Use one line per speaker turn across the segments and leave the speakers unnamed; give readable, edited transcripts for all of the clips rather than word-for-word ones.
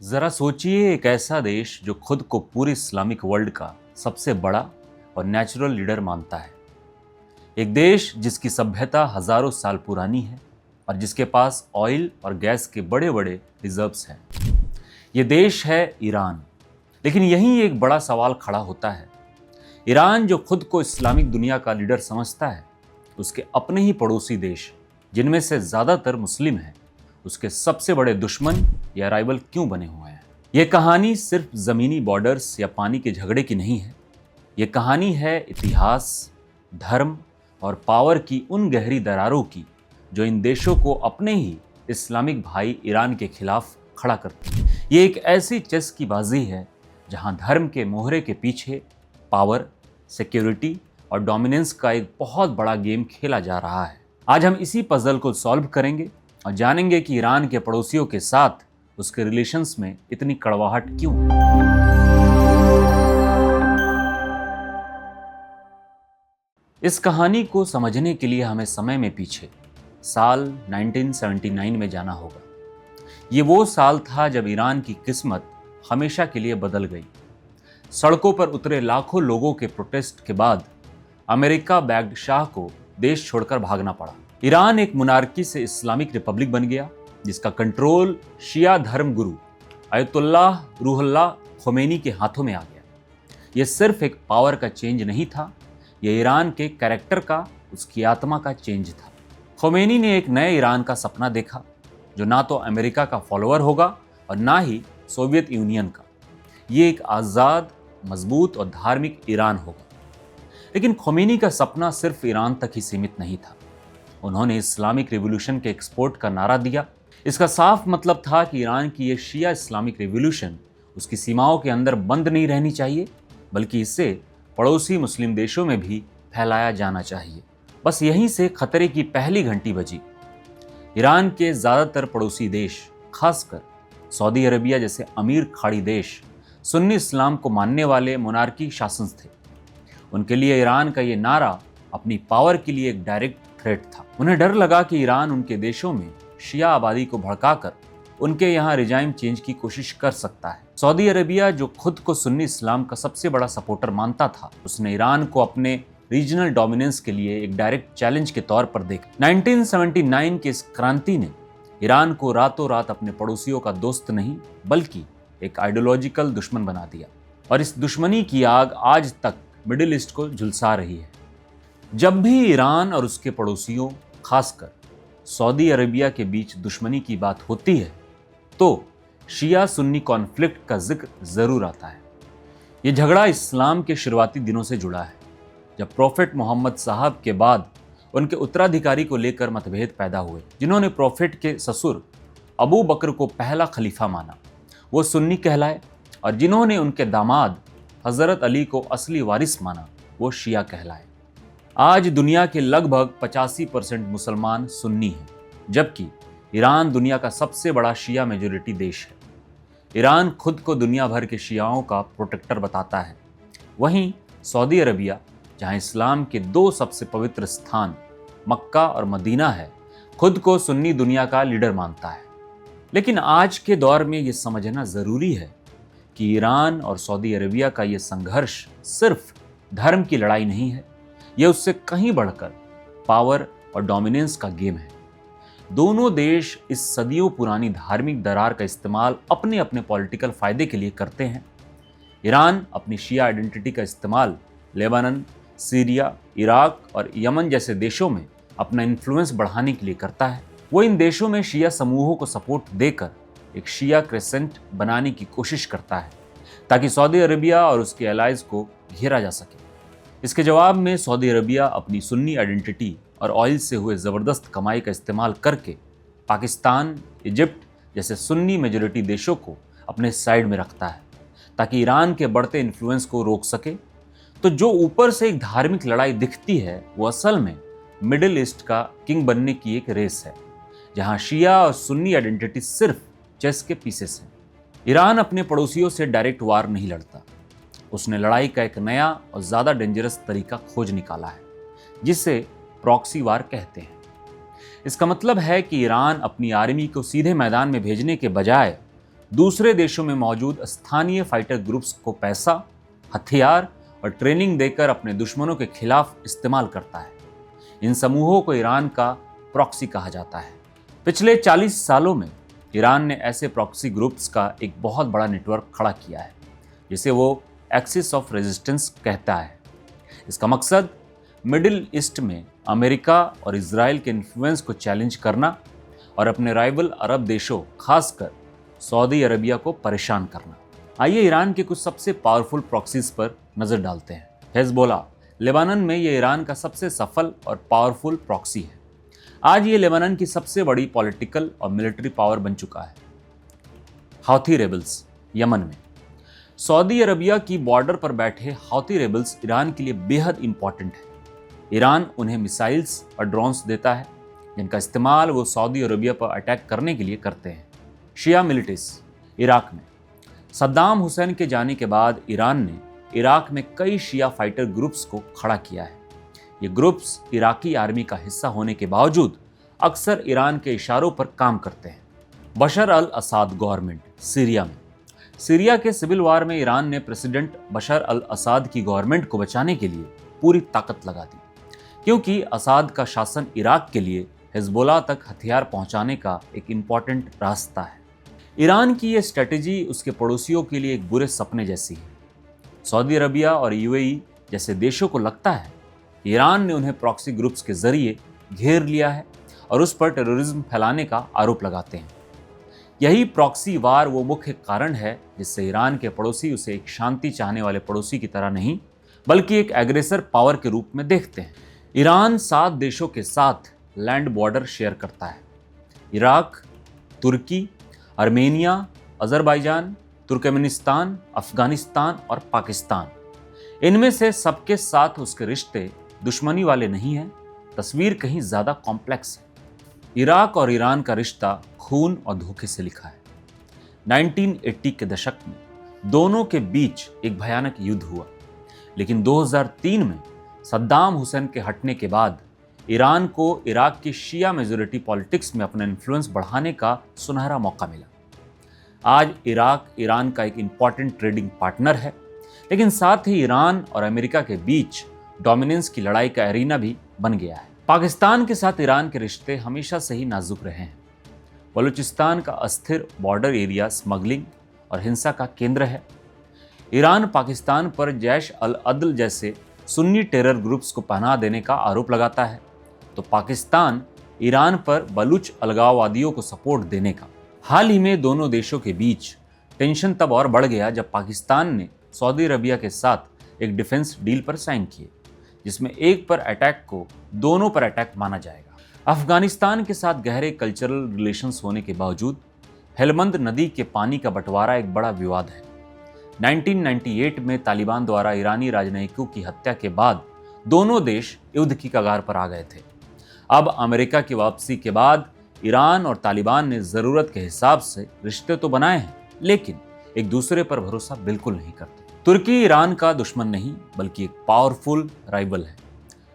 जरा सोचिए, एक ऐसा देश जो खुद को पूरे इस्लामिक वर्ल्ड का सबसे बड़ा और नेचुरल लीडर मानता है। एक देश जिसकी सभ्यता हजारों साल पुरानी है और जिसके पास ऑयल और गैस के बड़े बड़े रिजर्व्स हैं। ये देश है ईरान। लेकिन यहीं एक बड़ा सवाल खड़ा होता है। ईरान जो खुद को इस्लामिक दुनिया का लीडर समझता है, उसके अपने ही पड़ोसी देश जिनमें से ज्यादातर मुस्लिम हैं, उसके सबसे बड़े दुश्मन या राइवल क्यों बने हुए हैं। यह कहानी सिर्फ जमीनी बॉर्डर्स या पानी के झगड़े की नहीं है। ये कहानी है इतिहास, धर्म और पावर की उन गहरी दरारों की जो इन देशों को अपने ही इस्लामिक भाई ईरान के खिलाफ खड़ा करती है। ये एक ऐसी चेस की बाजी है जहां धर्म के मोहरे के पीछे पावर, सिक्योरिटी और डोमिनेंस का एक बहुत बड़ा गेम खेला जा रहा है। आज हम इसी पजल को सॉल्व करेंगे और जानेंगे कि ईरान के पड़ोसियों के साथ उसके रिलेशंस में इतनी कड़वाहट क्यों है। इस कहानी को समझने के लिए हमें समय में पीछे साल 1979 में जाना होगा। ये वो साल था जब ईरान की किस्मत हमेशा के लिए बदल गई। सड़कों पर उतरे लाखों लोगों के प्रोटेस्ट के बाद अमेरिका बैक्ड शाह को देश छोड़कर भागना पड़ा। ईरान एक मोनार्की से इस्लामिक रिपब्लिक बन गया, जिसका कंट्रोल शिया धर्म गुरु अयतुल्लाह रूहुल्लाह खोमेनी के हाथों में आ गया। यह सिर्फ एक पावर का चेंज नहीं था, यह ईरान के कैरेक्टर का, उसकी आत्मा का चेंज था। खोमेनी ने एक नए ईरान का सपना देखा, जो ना तो अमेरिका का फॉलोअर होगा और ना ही सोवियत यूनियन का। ये एक आज़ाद, मजबूत और धार्मिक ईरान होगा। लेकिन खोमेनी का सपना सिर्फ ईरान तक ही सीमित नहीं था। उन्होंने इस्लामिक रिवॉल्यूशन के एक्सपोर्ट का नारा दिया। इसका साफ मतलब था कि ईरान की यह शिया इस्लामिक रिवॉल्यूशन उसकी सीमाओं के अंदर बंद नहीं रहनी चाहिए, बल्कि इसे पड़ोसी मुस्लिम देशों में भी फैलाया जाना चाहिए। बस यहीं से खतरे की पहली घंटी बजी। ईरान के ज़्यादातर पड़ोसी देश, खासकर सऊदी अरबिया जैसे अमीर खाड़ी देश, सुन्नी इस्लाम को मानने वाले मोनार्की शासन थे। उनके लिए ईरान का ये नारा अपनी पावर के लिए एक डायरेक्ट थ्रेट था। उन्हें डर लगा कि ईरान उनके देशों में शिया आबादी को भड़काकर उनके यहाँ रिजाइम चेंज की कोशिश कर सकता है। सऊदी अरबिया, जो खुद को सुन्नी इस्लाम का सबसे बड़ा सपोर्टर मानता था, उसने ईरान को अपने रीजनल डोमिनेंस के लिए एक डायरेक्ट चैलेंज के तौर पर देखा। 1979 की इस क्रांति ने ईरान को रातों रात अपने पड़ोसियों का दोस्त नहीं, बल्कि एक आइडियोलॉजिकल दुश्मन बना दिया। और इस दुश्मनी की आग आज तक मिडिल ईस्ट को झुलसा रही है। जब भी ईरान और उसके पड़ोसियों, खासकर सऊदी अरबिया के बीच दुश्मनी की बात होती है, तो शिया सुन्नी कॉन्फ्लिक्ट का जिक्र जरूर आता है। ये झगड़ा इस्लाम के शुरुआती दिनों से जुड़ा है, जब प्रोफेट मोहम्मद साहब के बाद उनके उत्तराधिकारी को लेकर मतभेद पैदा हुए। जिन्होंने प्रोफेट के ससुर अबू बकर को पहला खलीफा माना, वो सुन्नी कहलाए, और जिन्होंने उनके दामाद हजरत अली को असली वारिस माना, वो शिया कहलाए। आज दुनिया के लगभग 85% मुसलमान सुन्नी हैं, जबकि ईरान दुनिया का सबसे बड़ा शिया मेजोरिटी देश है। ईरान खुद को दुनिया भर के शियाओं का प्रोटेक्टर बताता है। वहीं सऊदी अरबिया, जहां इस्लाम के दो सबसे पवित्र स्थान मक्का और मदीना है, खुद को सुन्नी दुनिया का लीडर मानता है। लेकिन आज के दौर में ये समझना ज़रूरी है कि ईरान और सऊदी अरबिया का ये संघर्ष सिर्फ धर्म की लड़ाई नहीं है, यह उससे कहीं बढ़कर पावर और डोमिनेंस का गेम है। दोनों देश इस सदियों पुरानी धार्मिक दरार का इस्तेमाल अपने अपने पॉलिटिकल फायदे के लिए करते हैं। ईरान अपनी शिया आइडेंटिटी का इस्तेमाल लेबनान, सीरिया, इराक और यमन जैसे देशों में अपना इन्फ्लुएंस बढ़ाने के लिए करता है। वो इन देशों में शिया समूहों को सपोर्ट देकर एक शिया क्रेसेंट बनाने की कोशिश करता है, ताकि सऊदी अरबिया और उसके एलाइज को घेरा जा सके। इसके जवाब में सऊदी अरबिया अपनी सुन्नी आइडेंटिटी और ऑयल से हुए ज़बरदस्त कमाई का इस्तेमाल करके पाकिस्तान, इजिप्ट जैसे सुन्नी मेजोरिटी देशों को अपने साइड में रखता है, ताकि ईरान के बढ़ते इन्फ्लुएंस को रोक सके। तो जो ऊपर से एक धार्मिक लड़ाई दिखती है, वो असल में मिडिल ईस्ट का किंग बनने की एक रेस है, जहां शिया और सुन्नी आइडेंटिटी सिर्फ चेस के पीसेस हैं। ईरान अपने पड़ोसियों से डायरेक्ट वार नहीं लड़ता। उसने लड़ाई का एक नया और ज़्यादा डेंजरस तरीका खोज निकाला है, जिसे प्रॉक्सी वार कहते हैं। इसका मतलब है कि ईरान अपनी आर्मी को सीधे मैदान में भेजने के बजाय दूसरे देशों में मौजूद स्थानीय फाइटर ग्रुप्स को पैसा, हथियार और ट्रेनिंग देकर अपने दुश्मनों के खिलाफ इस्तेमाल करता है। इन समूहों को ईरान का प्रॉक्सी कहा जाता है। पिछले 40 सालों में ईरान ने ऐसे प्रॉक्सी ग्रुप्स का एक बहुत बड़ा नेटवर्क खड़ा किया है, जिसे वो एक्सिस ऑफ रेजिस्टेंस कहता है। इसका मकसद मिडिल ईस्ट में अमेरिका और इजराइल के इन्फ्लुएंस को चैलेंज करना और अपने राइवल अरब देशों, खासकर सऊदी अरबिया को परेशान करना। आइए ईरान के कुछ सबसे पावरफुल प्रॉक्सीज पर नजर डालते हैं। हिजबुल्लाह, लेबानन में ये ईरान का सबसे सफल और पावरफुल प्रॉक्सी है। आज ये लेबानन की सबसे बड़ी पॉलिटिकल और मिलिट्री पावर बन चुका है। हौथी रेबल्स, यमन में सऊदी अरबिया की बॉर्डर पर बैठे हौथी रेबल्स ईरान के लिए बेहद इंपॉर्टेंट है। ईरान उन्हें मिसाइल्स और ड्रोन्स देता है, जिनका इस्तेमाल वो सऊदी अरबिया पर अटैक करने के लिए करते हैं। शिया मिलिटेस, इराक में सद्दाम हुसैन के जाने के बाद ईरान ने इराक में कई शिया फाइटर ग्रुप्स को खड़ा किया है। ये ग्रुप्स इराकी आर्मी का हिस्सा होने के बावजूद अक्सर ईरान के इशारों पर काम करते हैं। बशर अल असाद गवर्नमेंट, सीरिया में सीरिया के सिविल वार में ईरान ने प्रेसिडेंट बशर अल असाद की गवर्नमेंट को बचाने के लिए पूरी ताकत लगा दी, क्योंकि असाद का शासन इराक के लिए हिजबुल्लाह तक हथियार पहुंचाने का एक इम्पॉर्टेंट रास्ता है। ईरान की ये स्ट्रेटेजी उसके पड़ोसियों के लिए एक बुरे सपने जैसी है। सऊदी अरबिया और यूएई जैसे देशों को लगता है कि ईरान ने उन्हें प्रॉक्सी ग्रुप्स के जरिए घेर लिया है और उस पर टेररिज्म फैलाने का आरोप लगाते हैं। यही प्रॉक्सी वार वो मुख्य कारण है जिससे ईरान के पड़ोसी उसे एक शांति चाहने वाले पड़ोसी की तरह नहीं, बल्कि एक एग्रेसर पावर के रूप में देखते हैं। ईरान 7 देशों के साथ लैंड बॉर्डर शेयर करता है: इराक, तुर्की, आर्मेनिया, अजरबैजान, तुर्कमेनिस्तान, अफगानिस्तान और पाकिस्तान। इनमें से सबके साथ उसके रिश्ते दुश्मनी वाले नहीं हैं, तस्वीर कहीं ज़्यादा कॉम्प्लेक्स है। इराक और ईरान का रिश्ता खून और धोखे से लिखा है। 1980 के दशक में दोनों के बीच एक भयानक युद्ध हुआ, लेकिन 2003 में सद्दाम हुसैन के हटने के बाद ईरान को इराक की शिया मेजॉरिटी पॉलिटिक्स में अपना इन्फ्लुएंस बढ़ाने का सुनहरा मौका मिला। आज इराक ईरान का एक इम्पॉर्टेंट ट्रेडिंग पार्टनर है, लेकिन साथ ही ईरान और अमेरिका के बीच डोमिनेंस की लड़ाई का एरिना भी बन गया है। पाकिस्तान के साथ ईरान के रिश्ते हमेशा से ही नाजुक रहे हैं। बलूचिस्तान का अस्थिर बॉर्डर एरिया स्मगलिंग और हिंसा का केंद्र है। ईरान पाकिस्तान पर जैश अल अदल जैसे सुन्नी टेरर ग्रुप्स को पनाह देने का आरोप लगाता है, तो पाकिस्तान ईरान पर बलूच अलगाववादियों को सपोर्ट देने का। हाल ही में दोनों देशों के बीच टेंशन तब और बढ़ गया जब पाकिस्तान ने सऊदी अरबिया के साथ एक डिफेंस डील पर साइन किए, जिसमें एक पर अटैक को दोनों पर अटैक माना जाएगा। अफगानिस्तान के साथ गहरे कल्चरल रिलेशंस होने के बावजूद हेलमंद नदी के पानी का बंटवारा एक बड़ा विवाद है। 1998 में तालिबान द्वारा ईरानी राजनयिकों की हत्या के बाद दोनों देश युद्ध की कगार पर आ गए थे। अब अमेरिका की वापसी के बाद ईरान और तालिबान ने ज़रूरत के हिसाब से रिश्ते तो बनाए हैं, लेकिन एक दूसरे पर भरोसा बिल्कुल नहीं करते। तुर्की ईरान का दुश्मन नहीं, बल्कि एक पावरफुल राइवल है।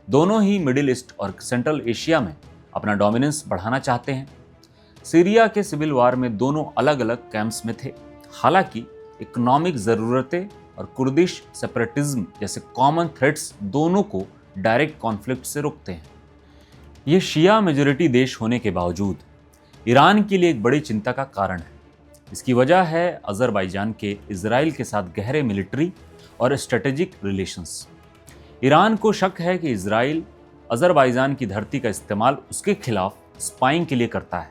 दोनों ही मिडिल ईस्ट और सेंट्रल एशिया में अपना डोमिनेंस बढ़ाना चाहते हैं। सीरिया के सिविल वार में दोनों अलग अलग कैंप्स में थे। हालांकि इकोनॉमिक ज़रूरतें और कुर्दिश सेपरेटिज्म जैसे कॉमन थ्रेट्स दोनों को डायरेक्ट कॉन्फ्लिक्ट से रोकते हैं। ये शिया मेजॉरिटी देश होने के बावजूद ईरान के लिए एक बड़ी चिंता का कारण है। इसकी वजह है अजरबैजान के इजराइल के साथ गहरे मिलिट्री और स्ट्रेटेजिक रिलेशंस। ईरान को शक है कि इजराइल अजरबैजान की धरती का इस्तेमाल उसके खिलाफ स्पाइंग के लिए करता है।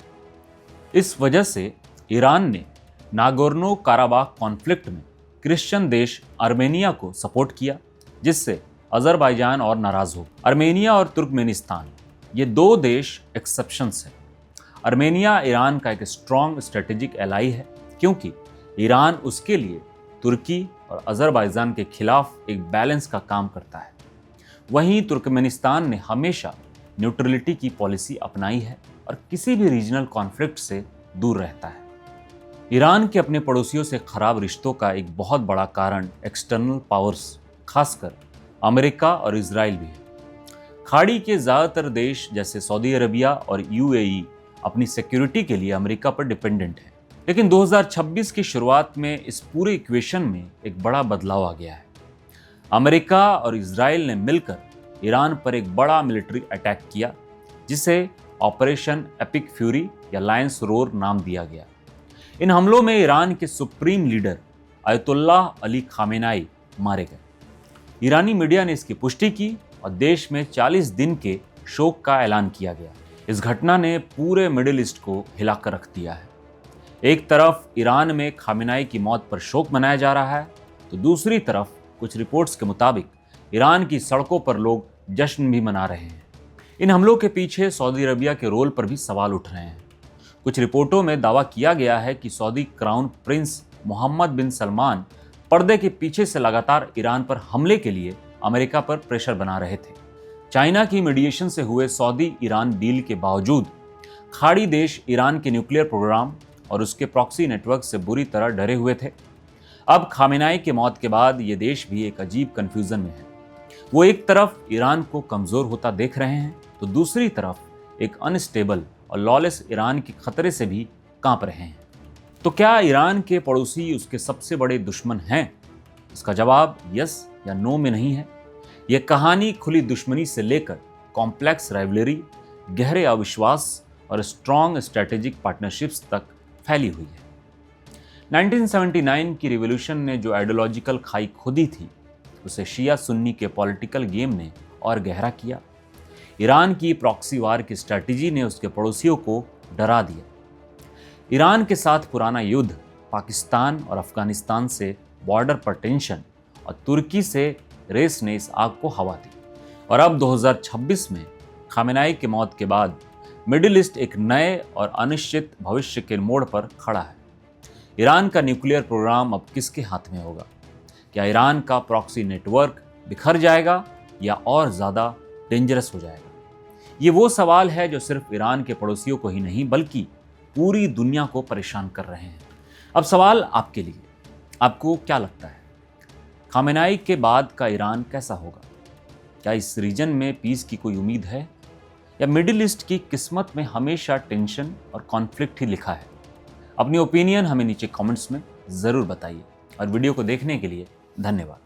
इस वजह से ईरान ने नागोर्नो काराबाख कॉन्फ्लिक्ट में क्रिश्चियन देश आर्मेनिया को सपोर्ट किया, जिससे अजरबैजान और नाराज हो। आर्मेनिया और तुर्कमेनिस्तान, ये 2 देश एक्सेप्शंस हैं। आर्मेनिया ईरान का एक स्ट्रॉन्ग स्ट्रेटेजिक एलाई है, क्योंकि ईरान उसके लिए तुर्की और अजरबैजान के खिलाफ एक बैलेंस का काम करता है। वहीं तुर्कमेनिस्तान ने हमेशा न्यूट्रलिटी की पॉलिसी अपनाई है और किसी भी रीजनल कॉन्फ्लिक्ट से दूर रहता है। ईरान के अपने पड़ोसियों से खराब रिश्तों का एक बहुत बड़ा कारण एक्सटर्नल पावर्स, खासकर अमेरिका और इजराइल भी है। खाड़ी के ज़्यादातर देश जैसे सऊदी अरबिया और यूएई अपनी सिक्योरिटी के लिए अमेरिका पर डिपेंडेंट है। लेकिन 2026 की शुरुआत में इस पूरे इक्वेशन में एक बड़ा बदलाव आ गया है। अमेरिका और इजराइल ने मिलकर ईरान पर एक बड़ा मिलिट्री अटैक किया, जिसे ऑपरेशन एपिक फ्यूरी या लायंस रोर नाम दिया गया। इन हमलों में ईरान के सुप्रीम लीडर अयतुल्लाह अली खामेनाई मारे गए। ईरानी मीडिया ने इसकी पुष्टि की और देश में 40 दिन के शोक का ऐलान किया गया। इस घटना ने पूरे मिडिल ईस्ट को हिलाकर रख दिया है। एक तरफ ईरान में खामेनाई की मौत पर शोक मनाया जा रहा है, तो दूसरी तरफ कुछ रिपोर्ट्स के मुताबिक ईरान की सड़कों पर लोग जश्न भी मना रहे हैं। इन हमलों के पीछे सऊदी अरबिया के रोल पर भी सवाल उठ रहे हैं। कुछ रिपोर्टों में दावा किया गया है कि सऊदी क्राउन प्रिंस मोहम्मद बिन सलमान पर्दे के पीछे से लगातार ईरान पर हमले के लिए अमेरिका पर प्रेशर बना रहे थे। चाइना की मीडिएशन से हुए सऊदी ईरान डील के बावजूद खाड़ी देश ईरान के न्यूक्लियर प्रोग्राम और उसके प्रॉक्सी नेटवर्क से बुरी तरह डरे हुए थे। अब खामेनाई के मौत के बाद ये देश भी एक अजीब कंफ्यूजन में है। वो एक तरफ ईरान को कमजोर होता देख रहे हैं, तो दूसरी तरफ एक अनस्टेबल और लॉलेस ईरान के खतरे से भी कांप रहे हैं। तो क्या ईरान के पड़ोसी उसके सबसे बड़े दुश्मन हैं? इसका जवाब यस या नो में नहीं है। यह कहानी खुली दुश्मनी से लेकर कॉम्प्लेक्स राइवलरी, गहरे अविश्वास और स्ट्रॉन्ग स्ट्रेटेजिक पार्टनरशिप्स तक फैली हुई है। 1979 की रिवॉल्यूशन ने जो आइडियोलॉजिकल खाई खोदी थी, उसे शिया सुन्नी के पॉलिटिकल गेम ने और गहरा किया। ईरान की प्रॉक्सी वार की स्ट्रैटेजी ने उसके पड़ोसियों को डरा दिया। ईरान के साथ पुराना युद्ध, पाकिस्तान और अफगानिस्तान से बॉर्डर पर टेंशन और तुर्की से रेस ने इस आग को हवा दी। और अब 2026 में खामेनाई की मौत के बाद मिडिल ईस्ट एक नए और अनिश्चित भविष्य के मोड़ पर खड़ा है। ईरान का न्यूक्लियर प्रोग्राम अब किसके हाथ में होगा? क्या ईरान का प्रॉक्सी नेटवर्क बिखर जाएगा या और ज़्यादा डेंजरस हो जाएगा? ये वो सवाल है जो सिर्फ ईरान के पड़ोसियों को ही नहीं बल्कि पूरी दुनिया को परेशान कर रहे हैं। अब सवाल आपके लिए, आपको क्या लगता है, खामेनाई के बाद का ईरान कैसा होगा? क्या इस रीजन में पीस की कोई उम्मीद है, या मिडिल ईस्ट की किस्मत में हमेशा टेंशन और कॉन्फ्लिक्ट ही लिखा है? अपनी ओपिनियन हमें नीचे कमेंट्स में ज़रूर बताइए और वीडियो को देखने के लिए धन्यवाद।